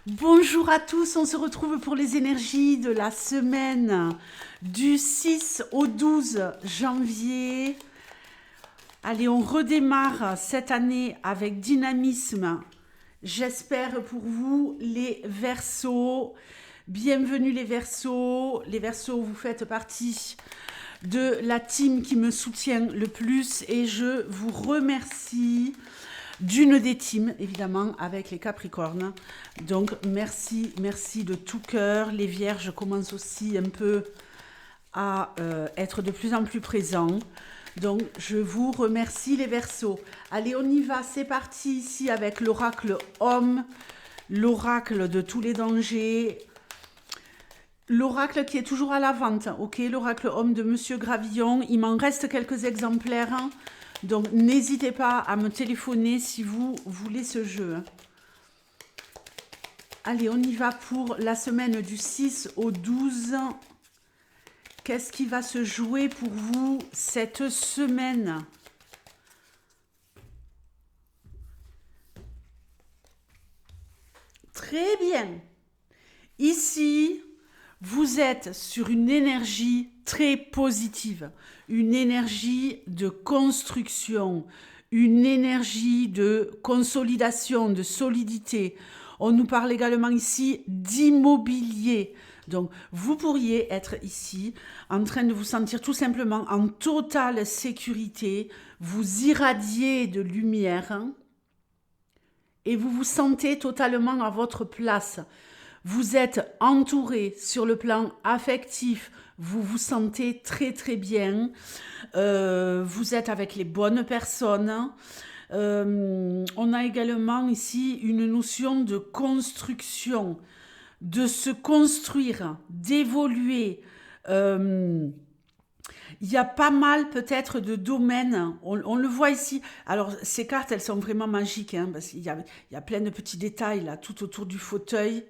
Bonjour à tous, on se retrouve pour les énergies de la semaine du 6 au 12 janvier. Allez, on redémarre cette année avec dynamisme. J'espère pour vous les Verseaux. Bienvenue les Verseaux. Les Verseaux, vous faites partie de la team qui me soutient le plus et je vous remercie d'une des teams, évidemment, avec les Capricornes. Donc, merci, merci de tout cœur. Les Vierges commencent aussi un peu à être de plus en plus présents. Donc, je vous remercie les Verseaux. Allez, on y va, c'est parti ici avec l'oracle Homme, l'oracle de tous les dangers, l'oracle qui est toujours à la vente, ok, l'oracle Homme de Monsieur Gravillon. Il m'en reste quelques exemplaires, hein. Donc, n'hésitez pas à me téléphoner si vous voulez ce jeu. Allez, on y va pour la semaine du 6 au 12. Qu'est-ce qui va se jouer pour vous cette semaine? Très bien. Ici, vous êtes sur une énergie très positive, une énergie de construction, une énergie de consolidation, de solidité. On nous parle également ici d'immobilier. Donc, vous pourriez être ici en train de vous sentir tout simplement en totale sécurité, vous irradiez de lumière, hein, et vous vous sentez totalement à votre place. Vous êtes entouré sur le plan affectif, vous vous sentez très très bien, vous êtes avec les bonnes personnes. On a également ici une notion de construction, de se construire, d'évoluer. Il y a pas mal peut-être de domaines, on le voit ici. Alors ces cartes, elles sont vraiment magiques, hein, parce qu'il y a plein de petits détails là, tout autour du fauteuil,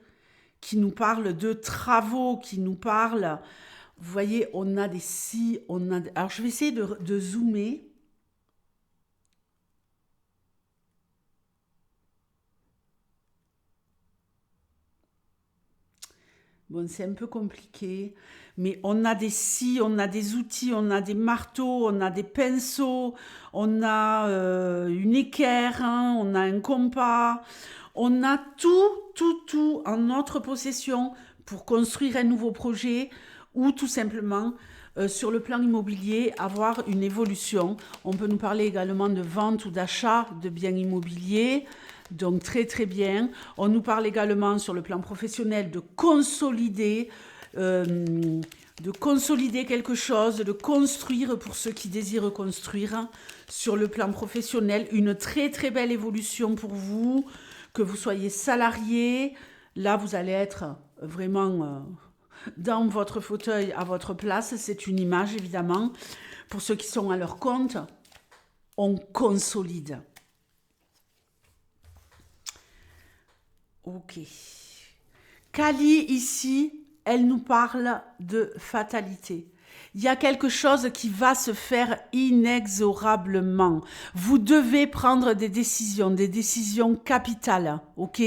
qui nous parle de travaux, qui nous parle... Vous voyez, on a des si, on a... Alors, je vais essayer de zoomer. Bon, c'est un peu compliqué, mais on a des scies, on a des outils, on a des marteaux, on a des pinceaux, on a une équerre, hein, on a un compas, on a tout en notre possession pour construire un nouveau projet ou tout simplement sur le plan immobilier avoir une évolution. On peut nous parler également de vente ou d'achat de biens immobiliers. Donc très très bien. On nous parle également sur le plan professionnel de consolider quelque chose, de construire pour ceux qui désirent construire. Sur le plan professionnel, une très très belle évolution pour vous, que vous soyez salarié. Là, vous allez être vraiment dans votre fauteuil à votre place. C'est une image évidemment. Pour ceux qui sont à leur compte, on consolide. Ok. Kali, ici, elle nous parle de fatalité. Il y a quelque chose qui va se faire inexorablement. Vous devez prendre des décisions capitales, ok?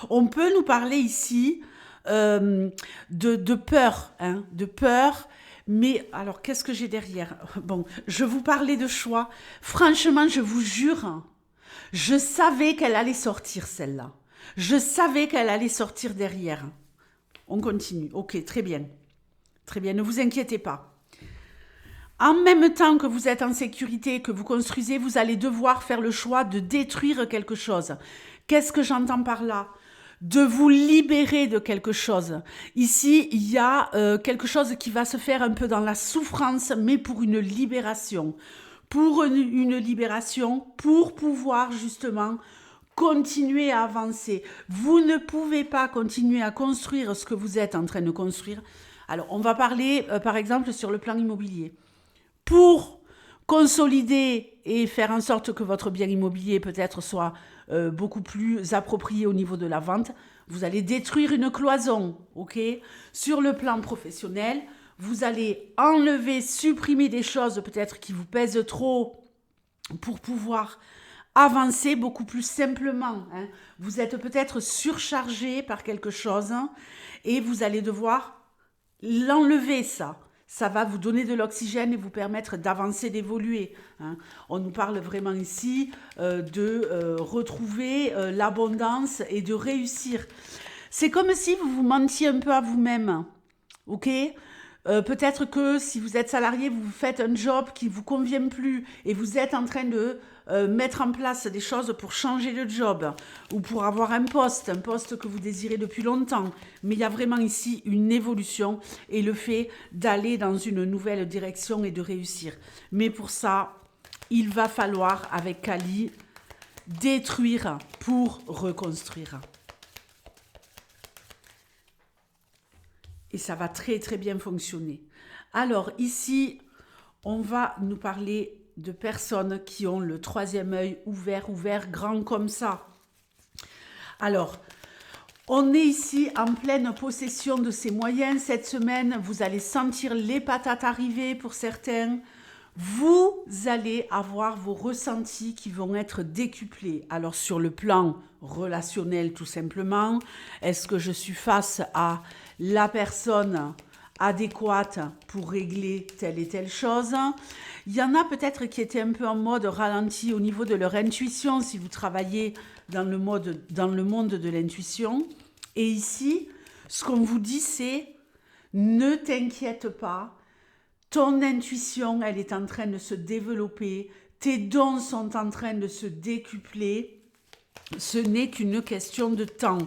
On peut nous parler ici de peur, hein, de peur. Mais alors, qu'est-ce que j'ai derrière? Bon, je vous parlais de choix. Franchement, je vous jure, je savais qu'elle allait sortir, celle-là. Je savais qu'elle allait sortir derrière. On continue. Ok, très bien. Très bien, ne vous inquiétez pas. En même temps que vous êtes en sécurité, que vous construisez, vous allez devoir faire le choix de détruire quelque chose. Qu'est-ce que j'entends par là? De vous libérer de quelque chose. Ici, il y a quelque chose qui va se faire un peu dans la souffrance, mais pour une libération. Pour une libération, pour pouvoir justement continuer à avancer. Vous ne pouvez pas continuer à construire ce que vous êtes en train de construire. Alors, on va parler, par exemple, sur le plan immobilier. Pour consolider et faire en sorte que votre bien immobilier peut-être soit beaucoup plus approprié au niveau de la vente, vous allez détruire une cloison, ok? Sur le plan professionnel, vous allez enlever, supprimer des choses peut-être qui vous pèsent trop pour pouvoir avancer beaucoup plus simplement, hein. Vous êtes peut-être surchargé par quelque chose, hein, et vous allez devoir l'enlever, ça. Ça va vous donner de l'oxygène et vous permettre d'avancer, d'évoluer, hein. On nous parle vraiment ici de retrouver l'abondance et de réussir. C'est comme si vous vous mentiez un peu à vous-même, ok? Peut-être que si vous êtes salarié, vous faites un job qui ne vous convient plus et vous êtes en train de mettre en place des choses pour changer de job ou pour avoir un poste que vous désirez depuis longtemps. Mais il y a vraiment ici une évolution et le fait d'aller dans une nouvelle direction et de réussir. Mais pour ça, il va falloir, avec Kali, détruire pour reconstruire. Et ça va très très bien fonctionner. Alors ici, on va nous parler de personnes qui ont le troisième œil ouvert grand comme ça. Alors, on est ici en pleine possession de ces moyens. Cette semaine, vous allez sentir les patates arriver pour certains. Vous allez avoir vos ressentis qui vont être décuplés. Alors sur le plan relationnel tout simplement, est-ce que je suis face à la personne adéquate pour régler telle et telle chose? Il y en a peut-être qui étaient un peu en mode ralenti au niveau de leur intuition si vous travaillez dans le monde de l'intuition. Et ici, ce qu'on vous dit, c'est ne t'inquiète pas. Ton intuition, elle est en train de se développer. Tes dons sont en train de se décupler. Ce n'est qu'une question de temps.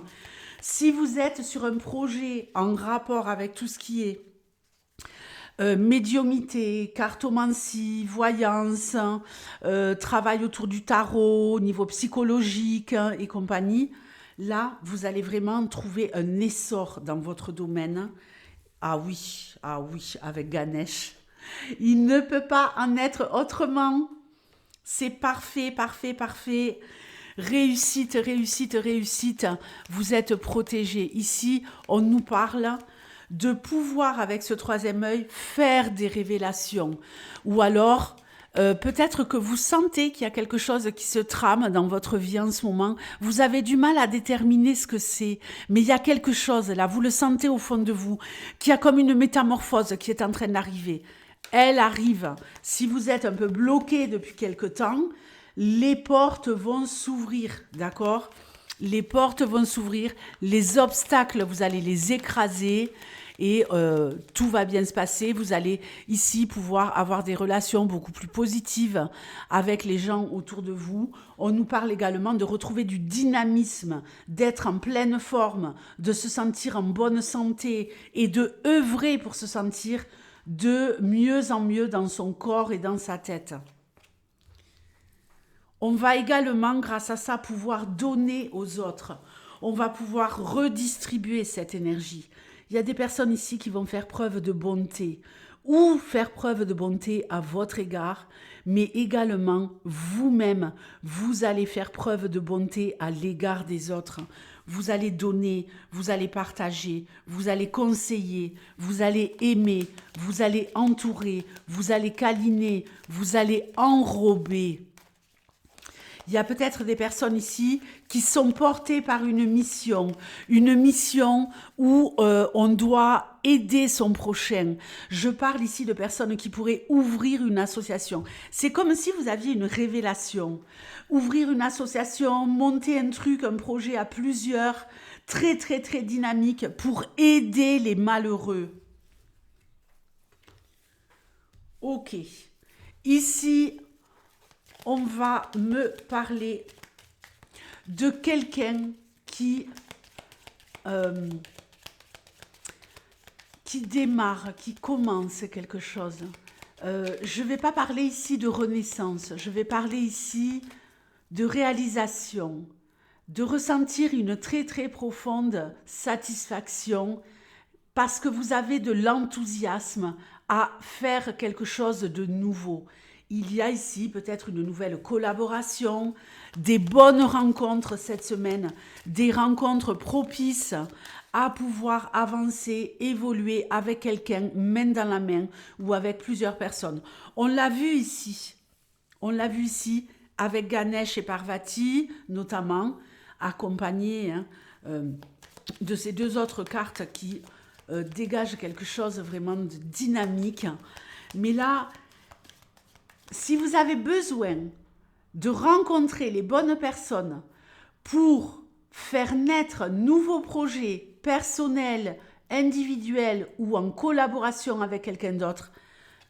Si vous êtes sur un projet en rapport avec tout ce qui est médiumnité, cartomancie, voyance, travail autour du tarot, au niveau psychologique et compagnie, là, vous allez vraiment trouver un essor dans votre domaine. Ah oui, avec Ganesh. Il ne peut pas en être autrement. C'est parfait, parfait, parfait. Réussite, réussite, réussite. Vous êtes protégés. Ici, on nous parle de pouvoir, avec ce troisième œil, faire des révélations. Ou alors, peut-être que vous sentez qu'il y a quelque chose qui se trame dans votre vie en ce moment. Vous avez du mal à déterminer ce que c'est. Mais il y a quelque chose là, vous le sentez au fond de vous, qu'il y a comme une métamorphose qui est en train d'arriver. Elle arrive. Si vous êtes un peu bloqué depuis quelque temps, les portes vont s'ouvrir, d'accord? Les portes vont s'ouvrir, les obstacles, vous allez les écraser et tout va bien se passer. Vous allez ici pouvoir avoir des relations beaucoup plus positives avec les gens autour de vous. On nous parle également de retrouver du dynamisme, d'être en pleine forme, de se sentir en bonne santé et de œuvrer pour se sentir de mieux en mieux dans son corps et dans sa tête. On va également, grâce à ça, pouvoir donner aux autres. On va pouvoir redistribuer cette énergie. Il y a des personnes ici qui vont faire preuve de bonté ou faire preuve de bonté à votre égard, mais également vous-même, vous allez faire preuve de bonté à l'égard des autres. Vous allez donner, vous allez partager, vous allez conseiller, vous allez aimer, vous allez entourer, vous allez câliner, vous allez enrober. Il y a peut-être des personnes ici qui sont portées par une mission où on doit aider son prochain. Je parle ici de personnes qui pourraient ouvrir une association. C'est comme si vous aviez une révélation. Ouvrir une association, monter un truc, un projet à plusieurs, très très très dynamique pour aider les malheureux. Ok. Ici, on va me parler de quelqu'un qui démarre, qui commence quelque chose. Je ne vais pas parler ici de renaissance, je vais parler ici de réalisation, de ressentir une très très profonde satisfaction parce que vous avez de l'enthousiasme à faire quelque chose de nouveau. Il y a ici peut-être une nouvelle collaboration, des bonnes rencontres cette semaine, des rencontres propices à pouvoir avancer, évoluer avec quelqu'un, main dans la main ou avec plusieurs personnes. On l'a vu ici, avec Ganesh et Parvati, notamment, accompagnés de ces deux autres cartes qui dégagent quelque chose vraiment de dynamique. Mais là, si vous avez besoin de rencontrer les bonnes personnes pour faire naître un nouveau projet personnel, individuel ou en collaboration avec quelqu'un d'autre,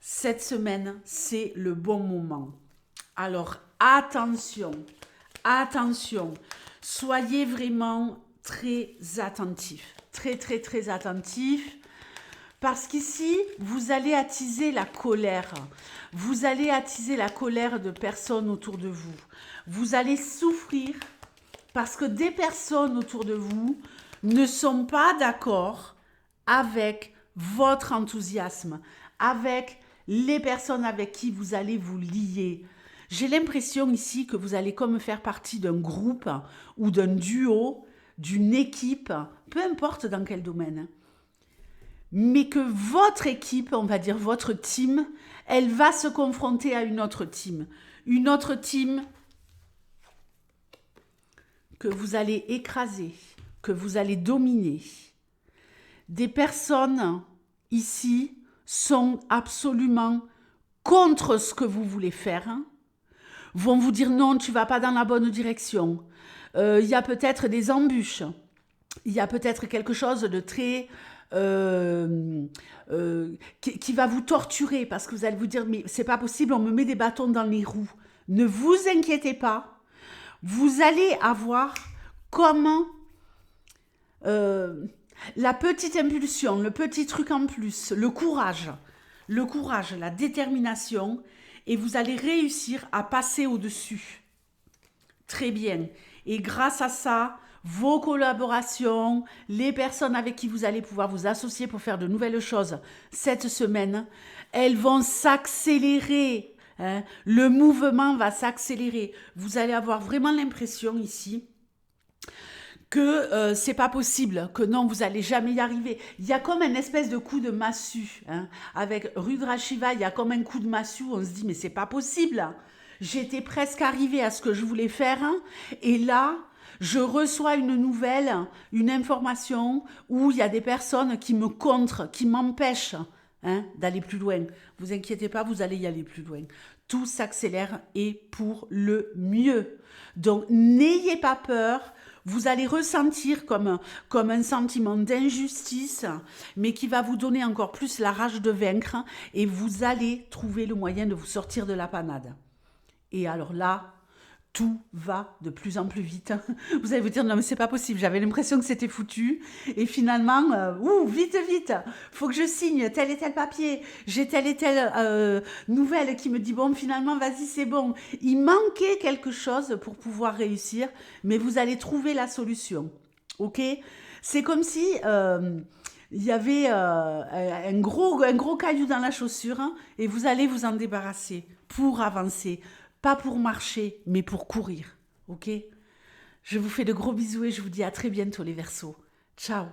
cette semaine, c'est le bon moment. Alors, attention, attention, soyez vraiment très attentifs, très attentifs, parce qu'ici, vous allez attiser la colère. Vous allez attiser la colère de personnes autour de vous. Vous allez souffrir parce que des personnes autour de vous ne sont pas d'accord avec votre enthousiasme, avec les personnes avec qui vous allez vous lier. J'ai l'impression ici que vous allez comme faire partie d'un groupe ou d'un duo, d'une équipe, peu importe dans quel domaine, mais que votre équipe, on va dire votre team, elle va se confronter à une autre team que vous allez écraser, que vous allez dominer. Des personnes ici sont absolument contre ce que vous voulez faire, vont vous dire non, tu vas pas dans la bonne direction. Il y a peut-être des embûches, il y a peut-être quelque chose de très qui va vous torturer parce que vous allez vous dire mais c'est pas possible, on me met des bâtons dans les roues. Ne vous inquiétez pas, vous allez avoir comme la petite impulsion, le petit truc en plus, le courage, la détermination, et vous allez réussir à passer au-dessus. Très bien. Et grâce à ça, vos collaborations, les personnes avec qui vous allez pouvoir vous associer pour faire de nouvelles choses cette semaine, elles vont s'accélérer. Le mouvement va s'accélérer. Vous allez avoir vraiment l'impression ici que c'est pas possible, que non, vous allez jamais y arriver. Il y a comme une espèce de coup de massue. Avec Rudra Shiva, il y a comme un coup de massue. On se dit, mais c'est pas possible. J'étais presque arrivée à ce que je voulais faire. Et là, je reçois une nouvelle, une information où il y a des personnes qui me contrent, qui m'empêchent d'aller plus loin. Vous inquiétez pas, vous allez y aller plus loin. Tout s'accélère et pour le mieux. Donc, n'ayez pas peur. Vous allez ressentir comme un sentiment d'injustice, mais qui va vous donner encore plus la rage de vaincre et vous allez trouver le moyen de vous sortir de la panade. Et alors là, tout va de plus en plus vite. Vous allez vous dire, non mais c'est pas possible, j'avais l'impression que c'était foutu. Et finalement, vite, faut que je signe tel et tel papier. J'ai telle et telle nouvelle qui me dit, bon, finalement, vas-y, c'est bon. Il manquait quelque chose pour pouvoir réussir, mais vous allez trouver la solution. Ok ? C'est comme si il y avait un gros caillou dans la chaussure et vous allez vous en débarrasser pour avancer. Pas pour marcher, mais pour courir. Ok ? Je vous fais de gros bisous et je vous dis à très bientôt les Verseaux. Ciao.